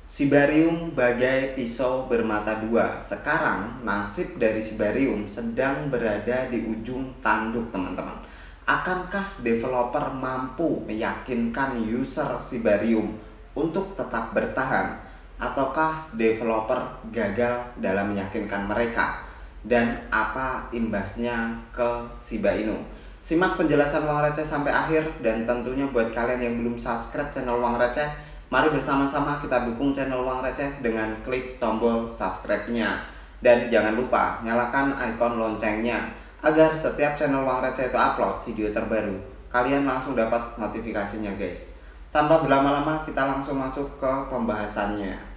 Sibarium bagai pisau bermata dua. Sekarang nasib dari Sibarium sedang berada di ujung tanduk, teman-teman. Akankah developer mampu meyakinkan user Sibarium untuk tetap bertahan? Ataukah developer gagal dalam meyakinkan mereka? Dan apa imbasnya ke Shiba Inu? Simak penjelasan Uang Receh sampai akhir. Dan tentunya buat kalian yang belum subscribe channel Uang Receh, mari bersama-sama kita dukung channel Uang Receh dengan klik tombol subscribe-nya. Dan jangan lupa nyalakan ikon loncengnya agar setiap channel Uang Receh itu upload video terbaru, kalian langsung dapat notifikasinya, guys. Tanpa berlama-lama, kita langsung masuk ke pembahasannya.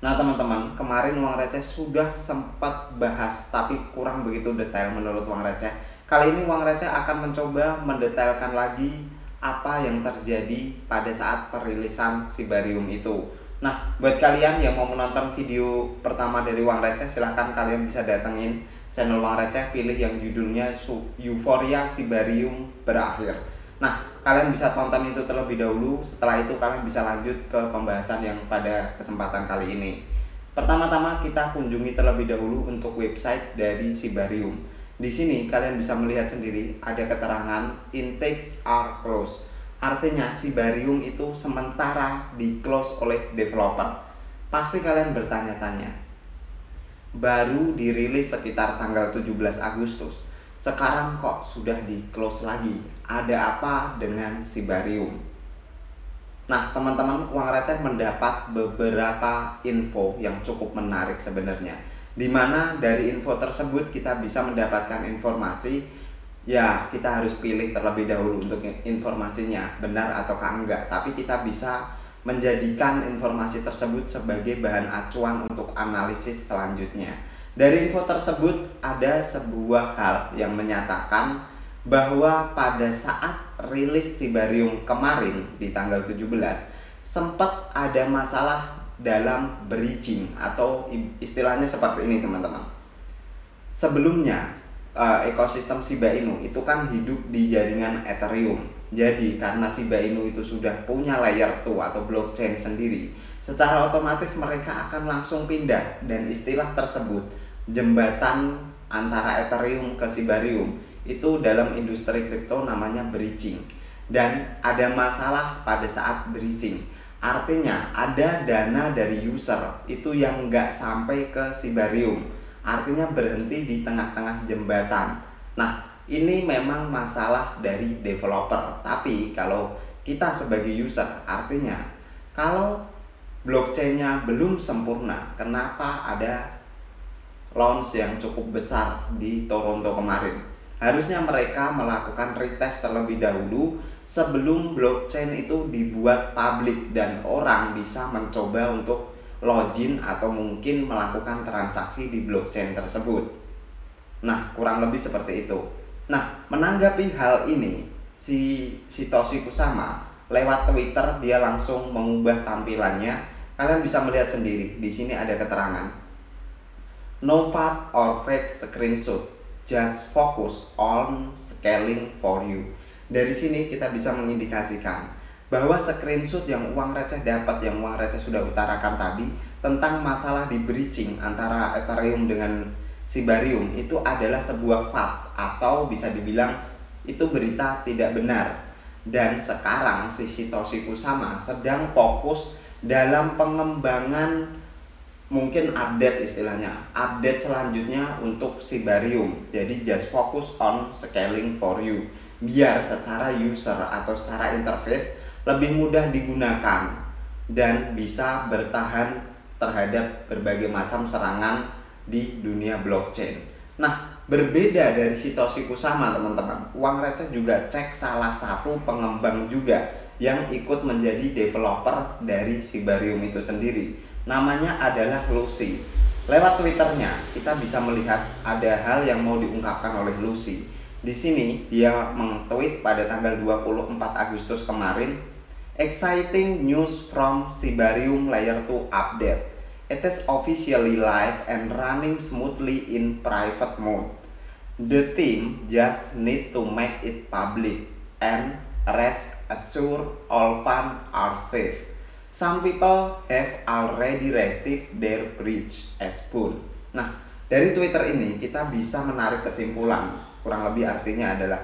Nah teman-teman, kemarin Uang Receh sudah sempat bahas tapi kurang begitu detail menurut Uang Receh. Kali ini Uang Receh akan mencoba mendetailkan lagi apa yang terjadi pada saat perilisan Sibarium itu. Nah, buat kalian yang mau menonton video pertama dari Uang Receh, silahkan kalian bisa datengin channel Uang Receh, pilih yang judulnya Euforia Sibarium Berakhir. Nah, kalian bisa tonton itu terlebih dahulu. Setelah itu kalian bisa lanjut ke pembahasan yang pada kesempatan kali ini. Pertama-tama kita kunjungi terlebih dahulu untuk website dari Sibarium. Di sini kalian bisa melihat sendiri ada keterangan intakes are closed. Artinya Sibarium itu sementara di close oleh developer. Pasti kalian bertanya-tanya, baru dirilis sekitar tanggal 17 Agustus. Sekarang kok sudah di close lagi? Ada apa dengan Sibarium? Nah teman-teman, Uang Receh mendapat beberapa info yang cukup menarik sebenarnya, dimana dari info tersebut kita bisa mendapatkan informasi. Ya, kita harus pilih terlebih dahulu untuk informasinya benar ataukah enggak. Tapi kita bisa menjadikan informasi tersebut sebagai bahan acuan untuk analisis selanjutnya. Dari info tersebut ada sebuah hal yang menyatakan bahwa pada saat rilis Sibarium kemarin di tanggal 17 sempat ada masalah dalam bridging, atau istilahnya seperti ini teman-teman. Sebelumnya ekosistem Shiba Inu itu kan hidup di jaringan Ethereum. Jadi karena Shiba Inu itu sudah punya layer 2 atau blockchain sendiri, secara otomatis mereka akan langsung pindah. Dan istilah tersebut, jembatan antara Ethereum ke Sibarium, itu dalam industri kripto namanya bridging. Dan ada masalah pada saat bridging, artinya ada dana dari user itu yang nggak sampai ke Sibarium, artinya berhenti di tengah-tengah jembatan. Nah ini memang masalah dari developer. Tapi kalau kita sebagai user, artinya kalau blockchainnya belum sempurna, kenapa ada launch yang cukup besar di Toronto kemarin? Harusnya mereka melakukan retest terlebih dahulu sebelum blockchain itu dibuat publik dan orang bisa mencoba untuk login atau mungkin melakukan transaksi di blockchain tersebut. Nah, kurang lebih seperti itu. Nah, menanggapi hal ini, si Satoshi Kusama lewat Twitter dia langsung mengubah tampilannya. Kalian bisa melihat sendiri. Di sini ada keterangan, no FAT or fake screenshot, just focus on scaling for you. Dari sini kita bisa mengindikasikan bahwa screenshot yang Uang Receh dapat, yang Uang Receh sudah utarakan tadi tentang masalah di bridging antara Ethereum dengan Sibarium, itu adalah sebuah FAT, atau bisa dibilang itu berita tidak benar. Dan sekarang si Satoshi Kusama sedang fokus dalam pengembangan, mungkin update istilahnya, update selanjutnya untuk Sibarium. Jadi just focus on scaling for you, biar secara user atau secara interface lebih mudah digunakan dan bisa bertahan terhadap berbagai macam serangan di dunia blockchain. Nah, berbeda dari Satoshi Kusama teman-teman, Uang Receh juga cek salah satu pengembang juga yang ikut menjadi developer dari Sibarium itu sendiri. Namanya adalah Lucy. Lewat Twitternya kita bisa melihat ada hal yang mau diungkapkan oleh Lucy. Di sini dia meng-tweet pada tanggal 24 Agustus kemarin, exciting news from Sibarium Layer 2 update. It is officially live and running smoothly in private mode. The team just need to make it public and rest assured all funds are safe. Some people have already received their bridge as boon. Nah, dari Twitter ini kita bisa menarik kesimpulan, kurang lebih artinya adalah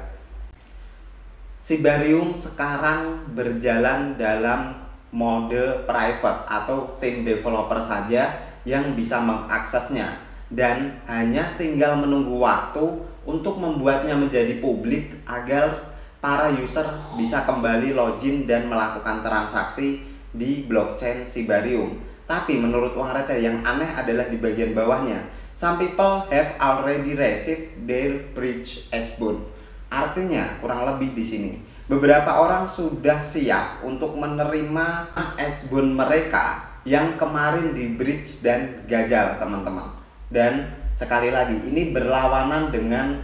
Sibarium sekarang berjalan dalam mode private atau tim developer saja yang bisa mengaksesnya, dan hanya tinggal menunggu waktu untuk membuatnya menjadi publik agar para user bisa kembali login dan melakukan transaksi di blockchain Sibarium. Tapi menurut uang receh yang aneh adalah di bagian bawahnya. Some people have already received their bridge as boon. Artinya kurang lebih di sini beberapa orang sudah siap untuk menerima as boon mereka yang kemarin di bridge dan gagal, teman-teman. Dan sekali lagi ini berlawanan dengan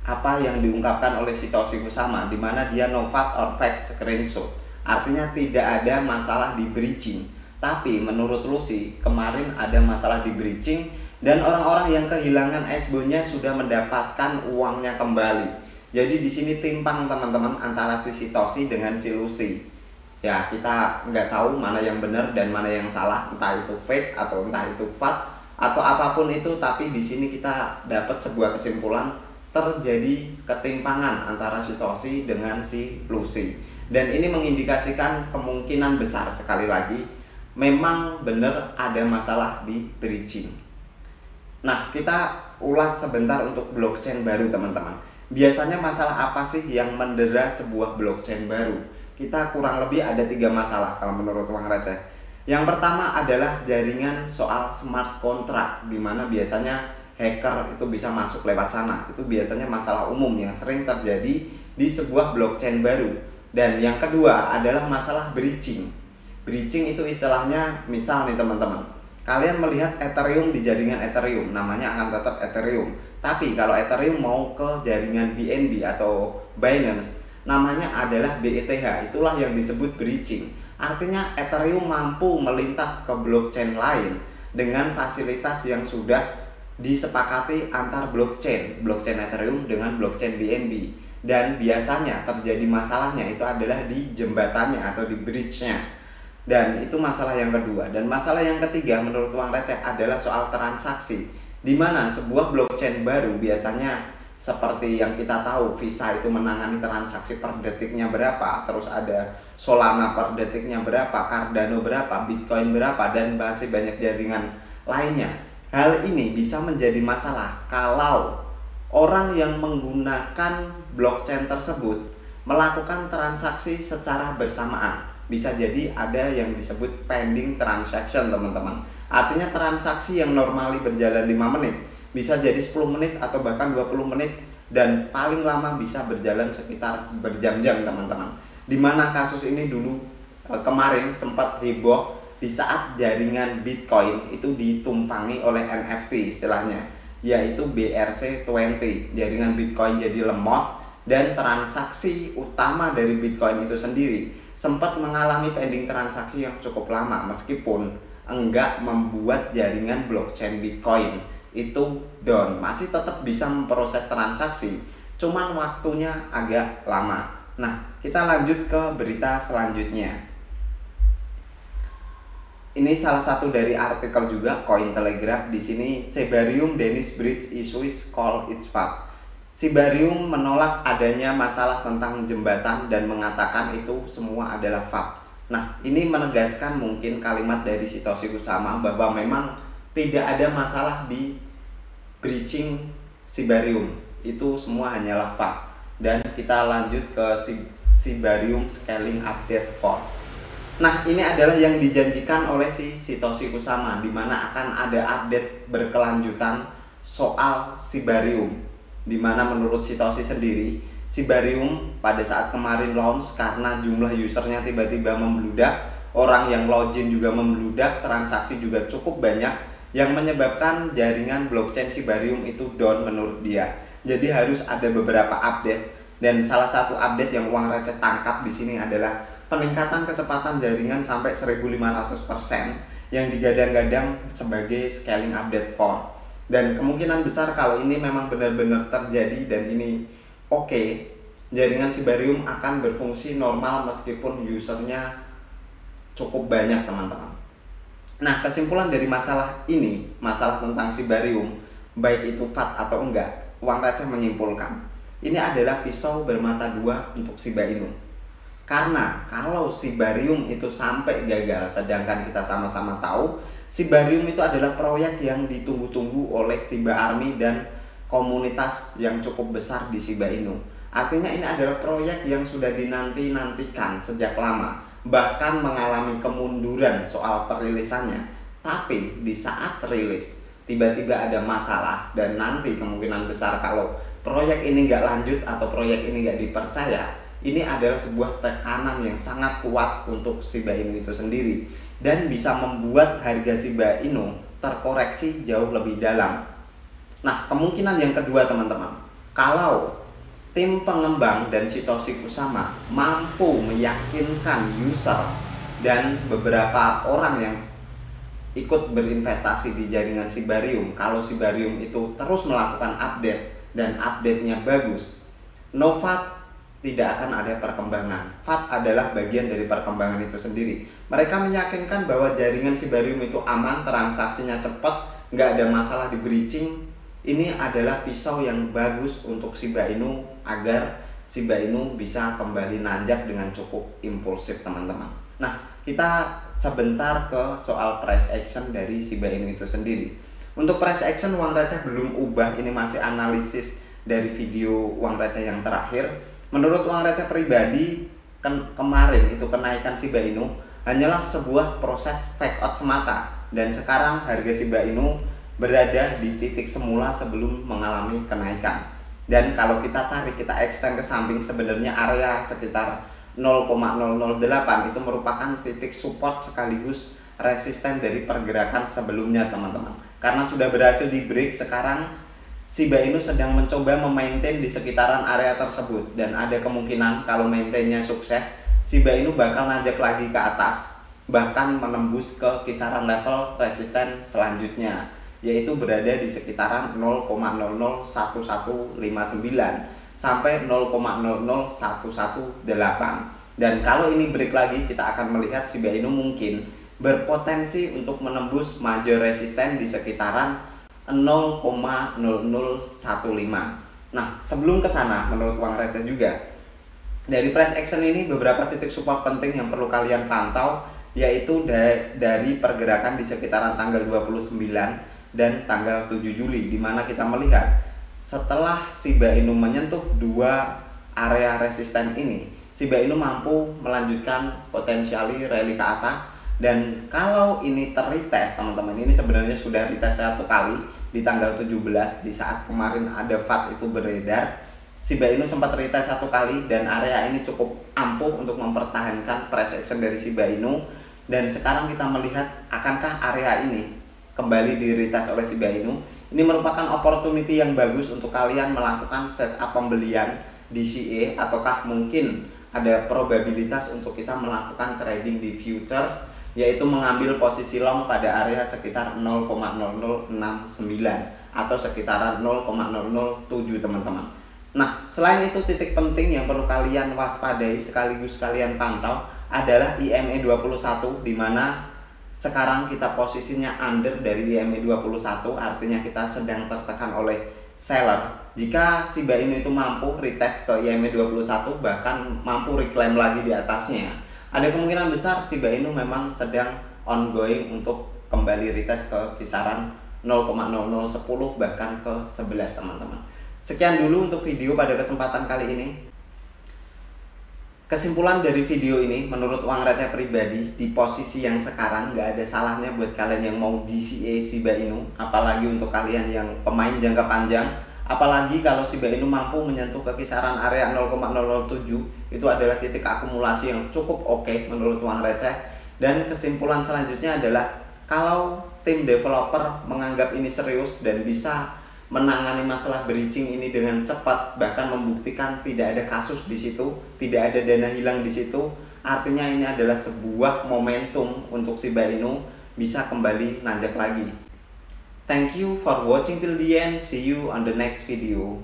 apa yang diungkapkan oleh Satoshi Kusama, di mana dia no fact or fake screenshot. Artinya tidak ada masalah di bridging. Tapi menurut Lucy kemarin ada masalah di bridging dan orang-orang yang kehilangan S-Bone-nya sudah mendapatkan uangnya kembali. Jadi di sini timpang teman-teman antara si Satoshi dengan si Lucy. Ya kita nggak tahu mana yang benar dan mana yang salah, entah itu fake atau entah itu fact atau apapun itu. Tapi di sini kita dapat sebuah kesimpulan terjadi ketimpangan antara Satoshi dengan si Lucy. Dan ini mengindikasikan kemungkinan besar sekali lagi memang benar ada masalah di bridging. Nah, kita ulas sebentar untuk blockchain baru, teman-teman. Biasanya masalah apa sih yang mendera sebuah blockchain baru? Kita kurang lebih ada 3 masalah kalau menurut uang receh. Yang pertama adalah jaringan soal smart contract, di mana biasanya hacker itu bisa masuk lewat sana. Itu biasanya masalah umum yang sering terjadi di sebuah blockchain baru. Dan yang kedua adalah masalah bridging. Bridging itu istilahnya, misal nih teman-teman, kalian melihat Ethereum di jaringan Ethereum, namanya akan tetap Ethereum. Tapi kalau Ethereum mau ke jaringan BNB atau Binance, namanya adalah BETH. Itulah yang disebut bridging. Artinya Ethereum mampu melintas ke blockchain lain dengan fasilitas yang sudah disepakati antar blockchain Ethereum dengan blockchain BNB. Dan biasanya terjadi masalahnya itu adalah di jembatannya atau di bridge-nya. Dan itu masalah yang kedua. Dan masalah yang ketiga menurut uang receh adalah soal transaksi, di mana sebuah blockchain baru biasanya seperti yang kita tahu, Visa itu menangani transaksi per detiknya berapa, terus ada Solana per detiknya berapa, Cardano berapa, Bitcoin berapa, dan masih banyak jaringan lainnya. Hal ini bisa menjadi masalah kalau orang yang menggunakan blockchain tersebut melakukan transaksi secara bersamaan. Bisa jadi ada yang disebut pending transaction, teman-teman. Artinya transaksi yang normally berjalan 5 menit bisa jadi 10 menit atau bahkan 20 menit, dan paling lama bisa berjalan sekitar berjam-jam, teman-teman. Dimana kasus ini dulu kemarin sempat heboh di saat jaringan Bitcoin itu ditumpangi oleh NFT istilahnya, yaitu BRC20. Jaringan Bitcoin jadi lemot dan transaksi utama dari Bitcoin itu sendiri sempat mengalami pending transaksi yang cukup lama, meskipun enggak membuat jaringan blockchain Bitcoin itu down, masih tetap bisa memproses transaksi, cuman waktunya agak lama. Nah, kita lanjut ke berita selanjutnya. Ini salah satu dari artikel juga Cointelegraph. Di sini Sibarium Danish Bridge issues call its fact. Sibarium menolak adanya masalah tentang jembatan dan mengatakan itu semua adalah fact. Nah, ini menegaskan mungkin kalimat dari Satoshi Kusama bahwa memang tidak ada masalah di bridging Sibarium. Itu semua hanyalah fact. Dan kita lanjut ke Sibarium Scaling Update 4. Nah, ini adalah yang dijanjikan oleh si Satoshi Kusama, di mana akan ada update berkelanjutan soal Sibarium. Di mana menurut Satoshi sendiri, Sibarium pada saat kemarin launch karena jumlah usernya tiba-tiba membludak, orang yang login juga membludak, transaksi juga cukup banyak, yang menyebabkan jaringan blockchain Sibarium itu down menurut dia. Jadi harus ada beberapa update, dan salah satu update yang uang receh tangkap di sini adalah peningkatan kecepatan jaringan sampai 1500% yang digadang-gadang sebagai scaling update 4. Dan kemungkinan besar kalau ini memang benar-benar terjadi dan ini oke, jaringan Sibarium akan berfungsi normal meskipun usernya cukup banyak teman-teman. Nah, kesimpulan dari masalah ini, masalah tentang Shibarium, baik itu FAT atau enggak, uang receh menyimpulkan ini adalah pisau bermata dua untuk Shiba Inu. Karena kalau Shibarium itu sampai gagal, sedangkan kita sama-sama tahu Shibarium itu adalah proyek yang ditunggu-tunggu oleh Shiba Army dan komunitas yang cukup besar di Shiba Inu. Artinya ini adalah proyek yang sudah dinanti-nantikan sejak lama, bahkan mengalami kemunduran soal perilisannya. Tapi di saat rilis tiba-tiba ada masalah, dan nanti kemungkinan besar kalau proyek ini nggak lanjut atau proyek ini nggak dipercaya, ini adalah sebuah tekanan yang sangat kuat untuk Shiba Inu itu sendiri, dan bisa membuat harga Shiba Inu terkoreksi jauh lebih dalam. Nah, kemungkinan yang kedua teman-teman, kalau tim pengembang dan Satoshi Kusama mampu meyakinkan user dan beberapa orang yang ikut berinvestasi di jaringan Shibarium, kalau Shibarium itu terus melakukan update dan update-nya bagus, no FAT tidak akan ada perkembangan. FAT adalah bagian dari perkembangan itu sendiri. Mereka meyakinkan bahwa jaringan Shibarium itu aman, transaksinya cepat, nggak ada masalah di breaching. Ini adalah pisau yang bagus untuk Shiba Inu agar Shiba Inu bisa kembali nanjak dengan cukup impulsif teman-teman. Nah, kita sebentar ke soal price action dari Shiba Inu itu sendiri. Untuk price action uang receh belum ubah, ini masih analisis dari video uang receh yang terakhir. Menurut uang receh pribadi, kemarin itu kenaikan Shiba Inu hanyalah sebuah proses fake out semata, dan sekarang harga Shiba Inu berada di titik semula sebelum mengalami kenaikan. Dan kalau kita tarik, kita extend ke samping, sebenarnya area sekitar 0,008 itu merupakan titik support sekaligus resisten dari pergerakan sebelumnya teman-teman. Karena sudah berhasil di break, sekarang Shiba Inu sedang mencoba memaintain di sekitaran area tersebut, dan ada kemungkinan kalau maintainnya sukses, Shiba Inu bakal nanjak lagi ke atas, bahkan menembus ke kisaran level resisten selanjutnya, yaitu berada di sekitaran 0,001159 sampai 0,00118. Dan kalau ini break lagi, kita akan melihat Shiba Inu mungkin berpotensi untuk menembus major resisten di sekitaran 0,0015. Nah, sebelum ke sana, menurut uang receh juga, dari price action ini beberapa titik support penting yang perlu kalian pantau, yaitu dari pergerakan di sekitaran tanggal 29 dan tanggal 7 Juli, di mana kita melihat setelah Shiba Inu menyentuh dua area resisten ini, Shiba Inu mampu melanjutkan potensiali rally ke atas. Dan kalau ini terretest teman-teman, ini sebenarnya sudah retest satu kali di tanggal 17, di saat kemarin ada FAT itu beredar, Shiba Inu sempat retest satu kali, dan area ini cukup ampuh untuk mempertahankan price action dari Shiba Inu. Dan sekarang kita melihat akankah area ini kembali di retest oleh Shiba Inu. Ini merupakan opportunity yang bagus untuk kalian melakukan setup pembelian DCA, ataukah mungkin ada probabilitas untuk kita melakukan trading di futures, yaitu mengambil posisi long pada area sekitar 0,0069 atau sekitaran 0,007 teman-teman. Nah, selain itu titik penting yang perlu kalian waspadai sekaligus kalian pantau adalah IMA21, di mana sekarang kita posisinya under dari IMA21, artinya kita sedang tertekan oleh seller. Jika Shiba Inu itu mampu retest ke IMA21, bahkan mampu reclaim lagi di atasnya, ada kemungkinan besar Shiba Inu memang sedang ongoing untuk kembali retest ke kisaran 0,0010 bahkan ke 11 teman-teman. Sekian dulu untuk video pada kesempatan kali ini. Kesimpulan dari video ini, menurut uang receh pribadi, di posisi yang sekarang gak ada salahnya buat kalian yang mau DCA Shiba Inu, apalagi untuk kalian yang pemain jangka panjang. Apalagi kalau Shiba Inu mampu menyentuh ke kisaran area 0,007, itu adalah titik akumulasi yang cukup oke menurut uang receh. Dan kesimpulan selanjutnya adalah kalau tim developer menganggap ini serius dan bisa menangani masalah breaching ini dengan cepat, bahkan membuktikan tidak ada kasus di situ, tidak ada dana hilang di situ, artinya ini adalah sebuah momentum untuk Shiba Inu bisa kembali nanjak lagi. Thank you for watching till the end. See you on the next video.